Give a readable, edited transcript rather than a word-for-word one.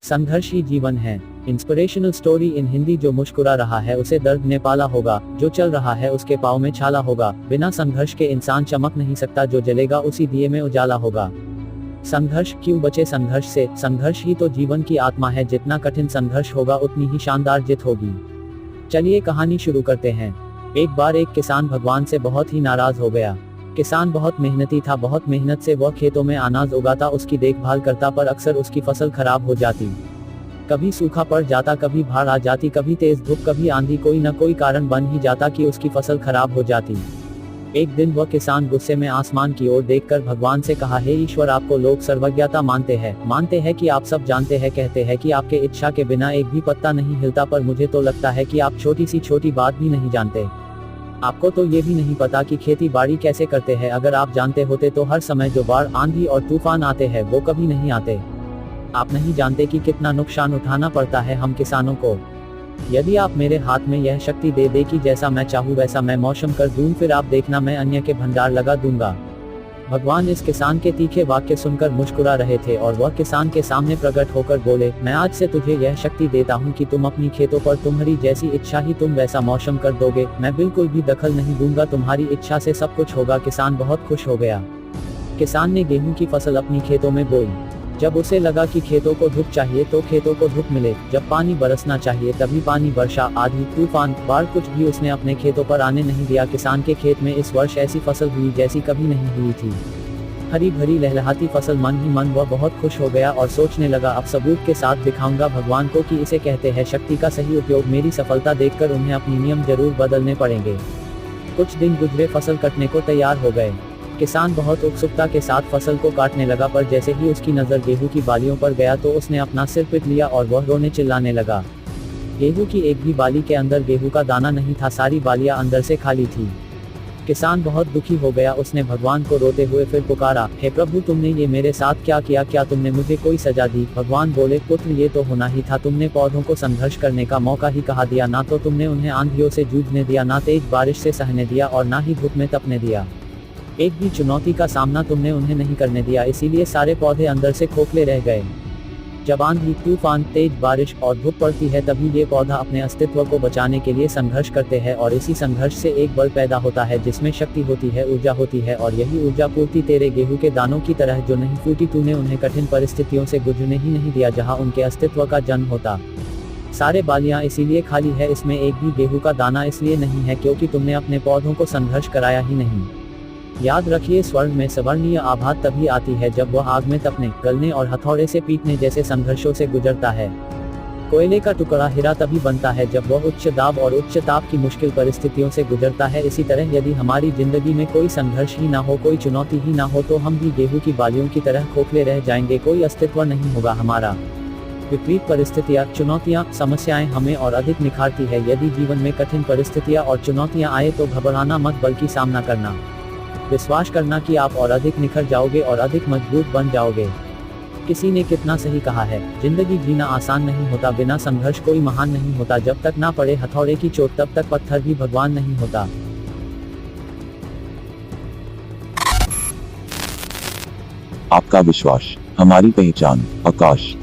संघर्ष ही जीवन है। Inspirational story in Hindi. जो मुस्कुरा रहा है उसे दर्द ने पाला होगा, जो चल रहा है उसके पाँव में छाला होगा। बिना संघर्ष के इंसान चमक नहीं सकता, जो जलेगा उसी दिए में उजाला होगा। संघर्ष क्यों बचे संघर्ष से? संघर्ष ही तो जीवन की आत्मा है। जितना कठिन संघर्ष होगा उतनी ही शानदार जीत होगी। चलिए कहानी शुरू करते हैं। एक बार एक किसान भगवान से बहुत ही नाराज हो गया। किसान बहुत मेहनती था, बहुत मेहनत से वह खेतों में अनाज उगाता, उसकी देखभाल करता, पर अक्सर उसकी फसल खराब हो जाती। कभी सूखा पड़ जाता, कभी बाढ़ आ जाती, कभी तेज धूप, कभी आंधी, कोई न कोई कारण बन ही जाता कि उसकी फसल खराब हो जाती। एक दिन वह किसान गुस्से में आसमान की ओर देखकर भगवान से कहा, हे ईश्वर, आपको लोग सर्वज्ञता मानते हैं कि आप सब जानते हैं, कहते हैं कि आपके इच्छा के बिना एक भी पत्ता नहीं हिलता, पर मुझे तो लगता है कि आप छोटी सी छोटी बात भी नहीं जानते। आपको तो ये भी नहीं पता कि खेती बाड़ी कैसे करते हैं। अगर आप जानते होते तो हर समय जो बाढ़, आंधी और तूफान आते हैं वो कभी नहीं आते। आप नहीं जानते कि कितना नुकसान उठाना पड़ता है हम किसानों को। यदि आप मेरे हाथ में यह शक्ति दे दे कि जैसा मैं चाहूँ वैसा मैं मौसम कर दूं, फिर आप देखना मैं अन्य के भंडार लगा दूंगा। भगवान इस किसान के तीखे वाक्य सुनकर मुस्कुरा रहे थे और वह किसान के सामने प्रकट होकर बोले, मैं आज से तुझे यह शक्ति देता हूँ कि तुम अपनी खेतों पर तुम्हारी जैसी इच्छा ही तुम वैसा मौसम कर दोगे। मैं बिल्कुल भी दखल नहीं दूंगा, तुम्हारी इच्छा से सब कुछ होगा। किसान बहुत खुश हो गया। किसान ने गेहूं की फसल अपनी खेतों में बोई। जब उसे लगा कि खेतों को धूप चाहिए तो खेतों को धूप मिले, जब पानी बरसना चाहिए तभी पानी वर्षा, आंधी, तूफान, बाढ़, कुछ भी उसने अपने खेतों पर आने नहीं दिया। किसान के खेत में इस वर्ष ऐसी फसल हुई जैसी कभी नहीं हुई थी। हरी भरी लहलहाती फसल। मन ही मन वह बहुत खुश हो गया और सोचने लगा, अब सबूत के साथ दिखाऊंगा भगवान को कि इसे कहते हैं शक्ति का सही उपयोग। मेरी सफलता देखकर उन्हें अपने नियम जरूर बदलने पड़ेंगे। कुछ दिन गुजरे, फसल कटने को तैयार हो गए। किसान बहुत उत्सुकता के साथ फसल को काटने लगा, पर जैसे ही उसकी नजर गेहूं की बालियों पर गया तो उसने अपना सिर पीट लिया और वह रोने चिल्लाने लगा। गेहूं की एक भी बाली के अंदर गेहूं का दाना नहीं था, सारी बालियां अंदर से खाली थी। किसान बहुत दुखी हो गया। उसने भगवान को रोते हुए फिर पुकारा, हे प्रभु, तुमने ये मेरे साथ क्या किया? क्या तुमने मुझे कोई सजा दी? भगवान बोले, पुत्र, ये तो होना ही था। तुमने पौधों को संघर्ष करने का मौका ही कहा दिया। ना तो तुमने उन्हें आंधियों से जूझने दिया, ना तेज बारिश से सहने दिया और ना ही धूप में तपने दिया। एक भी चुनौती का सामना तुमने उन्हें नहीं करने दिया, इसीलिए सारे पौधे अंदर से खोखले रह गए। जब आंधी, तूफान, तेज बारिश और धूप पड़ती है तभी ये पौधा अपने अस्तित्व को बचाने के लिए संघर्ष करते हैं और इसी संघर्ष से एक बल पैदा होता है जिसमें शक्ति होती है, ऊर्जा होती है। और यही ऊर्जा पूर्ति तेरे गेहूं के दानों की तरह जो नहीं फूटी, तूने उन्हें कठिन परिस्थितियों से गुजरने ही नहीं दिया जहां उनके अस्तित्व का जन्म होता। सारे बालियां इसीलिए खाली है, इसमें एक भी गेहूं का दाना इसलिए नहीं है क्योंकि तुमने अपने पौधों को संघर्ष कराया ही नहीं। याद रखिए, स्वर्ण में सवर्णीय आभा तभी आती है जब वह आग में तपने, गलने और हथौड़े से पीटने जैसे संघर्षों से गुजरता है। कोयले का टुकड़ा हीरा तभी बनता है जब वह उच्च दाब और उच्च ताप की मुश्किल परिस्थितियों से गुजरता है। इसी तरह यदि हमारी जिंदगी में कोई संघर्ष ही ना हो, कोई चुनौती ही ना हो, तो हम भी गेहूं की बालियों की तरह खोखले रह जाएंगे, कोई अस्तित्व नहीं होगा हमारा। विपरीत परिस्थितियां, चुनौतियां, समस्याएं हमें और अधिक निखारती है। यदि जीवन में कठिन परिस्थितियां और चुनौतियां आए तो घबराना मत, बल्कि सामना करना। विश्वास करना कि आप और अधिक निखर जाओगे और अधिक मजबूत बन जाओगे। किसी ने कितना सही कहा है, जिंदगी जीना आसान नहीं होता, बिना संघर्ष कोई महान नहीं होता। जब तक ना पड़े हथौड़े की चोट तब तक पत्थर भी भगवान नहीं होता। आपका विश्वास हमारी पहचान। आकाश।